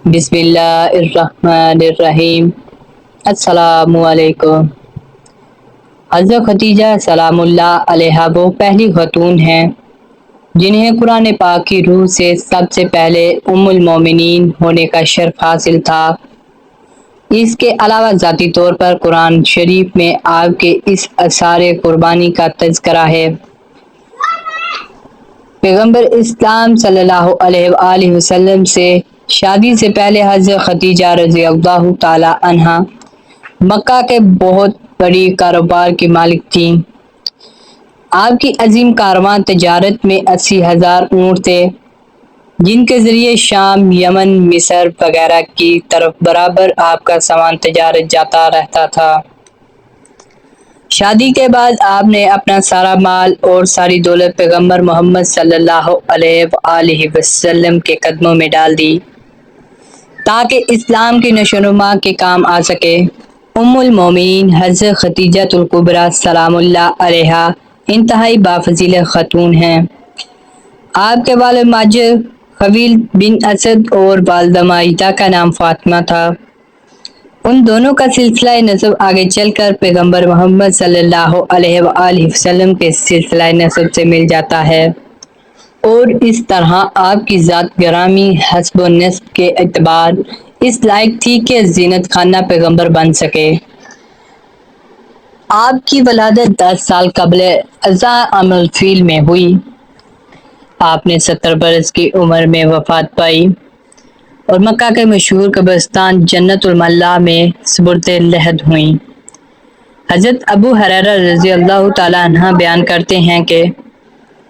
بسم اللہ الرحمن الرحیم۔ السلام علیکم۔ حضرت خدیجہ سلام اللہ علیہا وہ پہلی خاتون ہیں جنہیں قرآن پاک کی روح سے سب سے پہلے ام المومنین ہونے کا شرف حاصل تھا۔ اس کے علاوہ ذاتی طور پر قرآن شریف میں آپ کے اس اثار قربانی کا تذکرہ ہے۔ پیغمبر اسلام صلی اللہ علیہ وآلہ وسلم سے شادی سے پہلے حضرت خدیجہ رضی اللہ تعالی عنہا مکہ کے بہت بڑی کاروبار کی مالک تھیں۔ آپ کی عظیم کارواں تجارت میں 80,000 اونٹ تھے جن کے ذریعے شام، یمن، مصر وغیرہ کی طرف برابر آپ کا سامان تجارت جاتا رہتا تھا۔ شادی کے بعد آپ نے اپنا سارا مال اور ساری دولت پیغمبر محمد صلی اللہ علیہ وآلہ وسلم کے قدموں میں ڈال دی تاکہ اسلام کی نشو و نما کے کام آ سکے۔ ام المومنین حضرت خدیجہ الکبریٰ سلام اللہ علیہا انتہائی بافضیلت خاتون ہیں۔ آپ کے والد ماجد خویلد بن اسد اور والدہ ماجدہ کا نام فاطمہ تھا۔ ان دونوں کا سلسلہ نسب آگے چل کر پیغمبر محمد صلی اللہ علیہ وآلہ وسلم کے سلسلہ نسب سے مل جاتا ہے اور اس طرح آپ کی ذات گرامی حسب و نسب کے اعتبار اس لائق تھی کہ زینت خانہ پیغمبر بن سکے۔ آپ کی ولادت 10 سال قبل ازاں عام الفیل میں ہوئی۔ آپ نے 70 برس کی عمر میں وفات پائی اور مکہ کے مشہور قبرستان جنت المأویٰ میں سپرد لحد ہوئیں۔ حضرت ابو ہریرہ رضی اللہ تعالی عنہ بیان کرتے ہیں کہ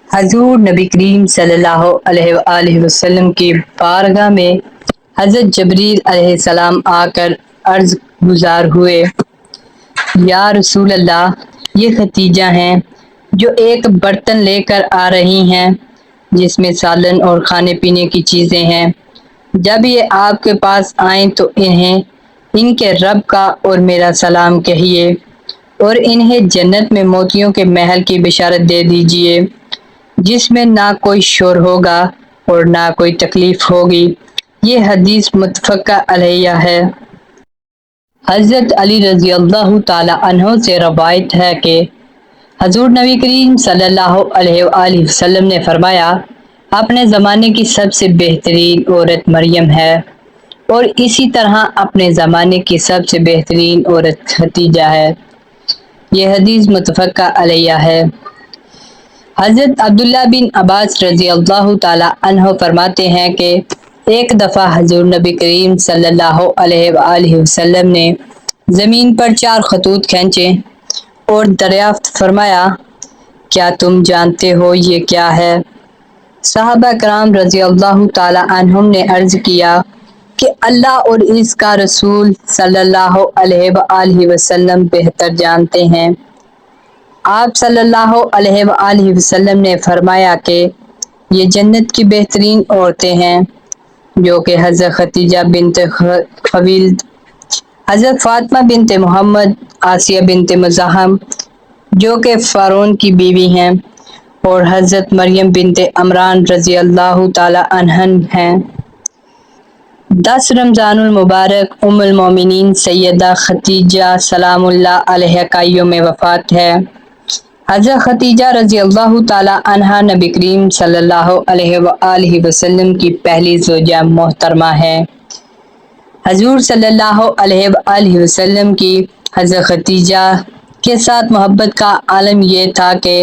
حضور نبی کریم صلی اللہ علیہ وآلہ وسلم کی بارگاہ میں حضرت جبریل علیہ السلام آ کر عرض گزار ہوئے، یا رسول اللہ، یہ خدیجہ ہیں جو ایک برتن لے کر آ رہی ہیں جس میں سالن اور کھانے پینے کی چیزیں ہیں۔ جب یہ آپ کے پاس آئیں تو انہیں ان کے رب کا اور میرا سلام کہیے اور انہیں جنت میں موتیوں کے محل کی بشارت دے دیجیے جس میں نہ کوئی شور ہوگا اور نہ کوئی تکلیف ہوگی۔ یہ حدیث متفق علیہ ہے۔ حضرت علی رضی اللہ تعالی عنہ سے روایت ہے کہ حضور نبی کریم صلی اللہ علیہ وآلہ وسلم نے فرمایا، اپنے زمانے کی سب سے بہترین عورت مریم ہے اور اسی طرح اپنے زمانے کی سب سے بہترین عورت خدیجہ ہے۔ یہ حدیث متفق علیہ ہے۔ حضرت عبداللہ بن عباس رضی اللہ تعالی عنہ فرماتے ہیں کہ ایک دفعہ حضور نبی کریم صلی اللہ علیہ وآلہ وسلم نے زمین پر 4 خطوط کھینچے اور دریافت فرمایا، کیا تم جانتے ہو یہ کیا ہے؟ صحابہ کرام رضی اللہ تعالی عنہم نے عرض کیا کہ اللہ اور اس کا رسول صلی اللہ علیہ وآلہ وسلم بہتر جانتے ہیں۔ آپ صلی اللہ علیہ وآلہ وسلم نے فرمایا کہ یہ جنت کی بہترین عورتیں ہیں جو کہ حضرت خدیجہ بنت خویلد، حضرت فاطمہ بنت محمد، آسیہ بنت مزاحم جو کہ فرعون کی بیوی ہیں اور حضرت مریم بنت عمران رضی اللہ تعالی عنہا ہیں۔ 10 رمضان المبارک ام المومنین سیدہ خدیجہ سلام اللہ علیہا کا یوم وفات ہے۔ حضرت خدیجہ رضی اللہ تعالی عنہا نبی کریم صلی اللہ علیہ وآلہ وسلم کی پہلی زوجہ محترمہ ہے۔ حضور صلی اللہ علیہ وآلہ وسلم کی حضرت خدیجہ کے ساتھ محبت کا عالم یہ تھا کہ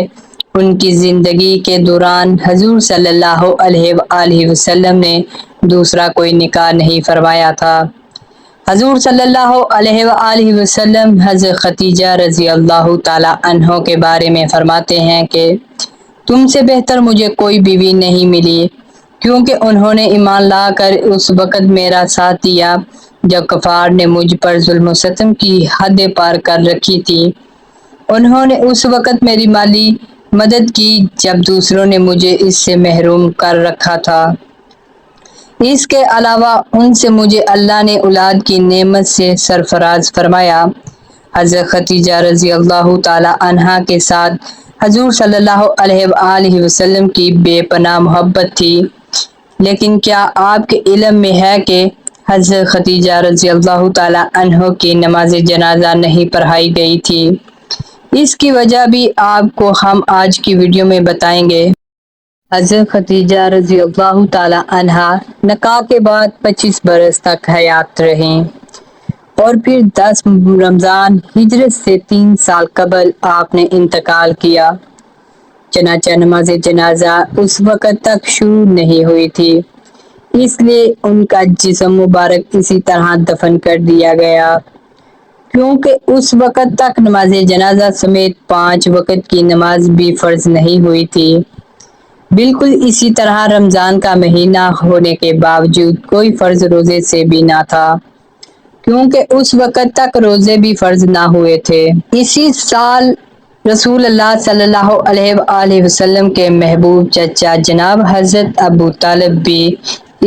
ان کی زندگی کے دوران حضور صلی اللہ علیہ وآلہ وسلم نے دوسرا کوئی نکاح نہیں فرمایا تھا۔ حضور صلی اللہ علیہ وآلہ وسلم حضرت خدیجہ رضی اللہ تعالی عنہ کے بارے میں فرماتے ہیں کہ تم سے بہتر مجھے کوئی بیوی نہیں ملی، کیونکہ انہوں نے ایمان لا کر اس وقت میرا ساتھ دیا جب کفار نے مجھ پر ظلم و ستم کی حد پار کر رکھی تھی۔ انہوں نے اس وقت میری مالی مدد کی جب دوسروں نے مجھے اس سے محروم کر رکھا تھا۔ اس کے علاوہ ان سے مجھے اللہ نے اولاد کی نعمت سے سرفراز فرمایا۔ حضرت خدیجہ رضی اللہ تعالی عنہا کے ساتھ حضور صلی اللہ علیہ وآلہ وسلم کی بے پناہ محبت تھی۔ لیکن کیا آپ کے علم میں ہے کہ حضرت خدیجہ رضی اللہ تعالی عنہ کی نماز جنازہ نہیں پڑھائی گئی تھی؟ اس کی وجہ بھی آپ کو ہم آج کی ویڈیو میں بتائیں گے۔ حضرت خدیجہ رضی اللہ تعالی عنہا نکاح کے بعد 25 برس تک حیات رہیں اور پھر 10 رمضان ہجرت سے 3 سال قبل آپ نے انتقال کیا۔ چنانچہ نماز جنازہ اس وقت تک شروع نہیں ہوئی تھی، اس لیے ان کا جسم مبارک اسی طرح دفن کر دیا گیا، کیونکہ اس وقت تک نماز جنازہ سمیت 5 وقت کی نماز بھی فرض نہیں ہوئی تھی۔ بالکل اسی طرح رمضان کا مہینہ ہونے کے باوجود کوئی فرض روزے سے بھی نہ تھا، کیونکہ اس وقت تک روزے بھی فرض نہ ہوئے تھے۔ اسی سال رسول اللہ صلی اللہ علیہ وآلہ وسلم کے محبوب چچا جناب حضرت ابو طالب بھی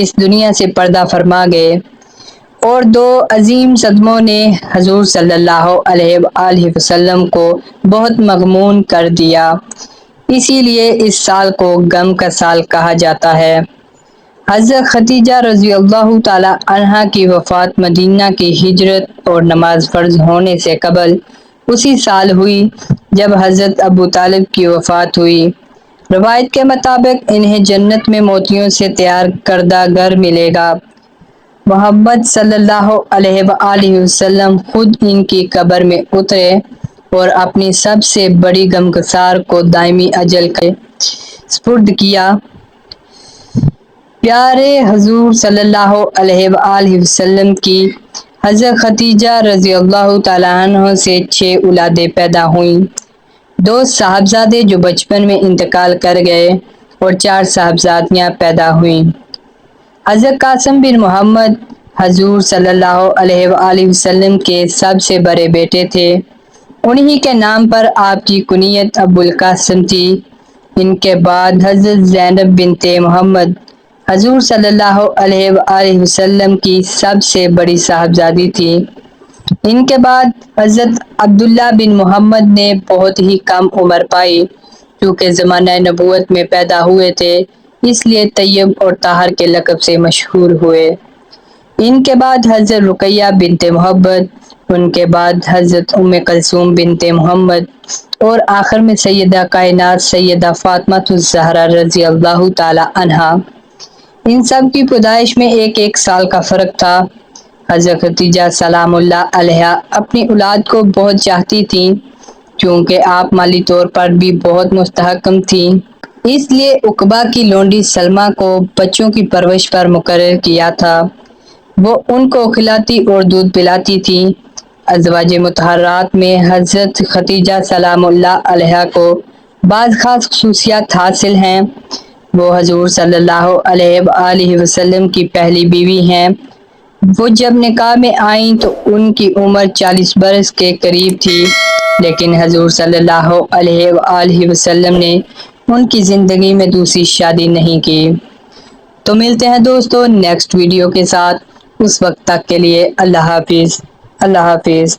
اس دنیا سے پردہ فرما گئے، اور 2 عظیم صدموں نے حضور صلی اللہ علیہ وآلہ وسلم کو بہت مغموم کر دیا، اسی لیے اس سال کو غم کا سال کہا جاتا ہے۔ حضرت خدیجہ رضی اللہ تعالی عنہا کی وفات مدینہ کی ہجرت اور نماز فرض ہونے سے قبل اسی سال ہوئی جب حضرت ابو طالب کی وفات ہوئی۔ روایت کے مطابق انہیں جنت میں موتیوں سے تیار کردہ گھر ملے گا۔ محمد صلی اللہ علیہ وآلہ وسلم خود ان کی قبر میں اترے اور اپنی سب سے بڑی غمگسار کو دائمی اجل کے سپرد کیا۔ پیارے حضور صلی اللہ علیہ وآلہ وسلم کی حضرت خدیجہ رضی اللہ تعالی عنہ سے 6 اولادیں پیدا ہوئیں، 2 صاحبزادے جو بچپن میں انتقال کر گئے اور 4 صاحبزادیاں پیدا ہوئیں۔ حضرت قاسم بن محمد حضور صلی اللہ علیہ وآلہ وسلم کے سب سے بڑے بیٹے تھے، انہی کے نام پر آپ کی کنیت ابو القاسم تھی۔ ان کے بعد حضرت زینب بنت محمد حضور صلی اللہ علیہ وآلہ وسلم کی سب سے بڑی صاحبزادی تھی۔ ان کے بعد حضرت عبداللہ بن محمد نے بہت ہی کم عمر پائی، چونکہ زمانہ نبوت میں پیدا ہوئے تھے اس لیے طیب اور طاہر کے لقب سے مشہور ہوئے۔ ان کے بعد حضرت رقیہ بنت محمد، ان کے بعد حضرت ام کلثوم بنت محمد، اور آخر میں سیدہ کائنات سیدہ فاطمہ الزہرا رضی اللہ تعالی عنہا۔ ان سب کی پیدائش میں 1 سال کا فرق تھا۔ حضرت خدیجہ سلام اللہ علیہا اپنی اولاد کو بہت چاہتی تھیں، کیونکہ آپ مالی طور پر بھی بہت مستحکم تھیں، اس لیے عقبہ کی لونڈی سلمہ کو بچوں کی پرورش پر مقرر کیا تھا۔ وہ ان کو کھلاتی اور دودھ پلاتی تھیں۔ ازواج مطہرات میں حضرت خدیجہ سلام اللہ علیہا کو بعض خاص خصوصیات حاصل ہیں۔ وہ حضور صلی اللہ علیہ وآلہ وسلم کی پہلی بیوی ہیں۔ وہ جب نکاح میں آئیں تو ان کی عمر 40 برس کے قریب تھی، لیکن حضور صلی اللہ علیہ وآلہ وسلم نے ان کی زندگی میں دوسری شادی نہیں کی۔ تو ملتے ہیں دوستو نیکسٹ ویڈیو کے ساتھ، اس وقت تک کے لیے اللہ حافظ۔ اللہ حافظ۔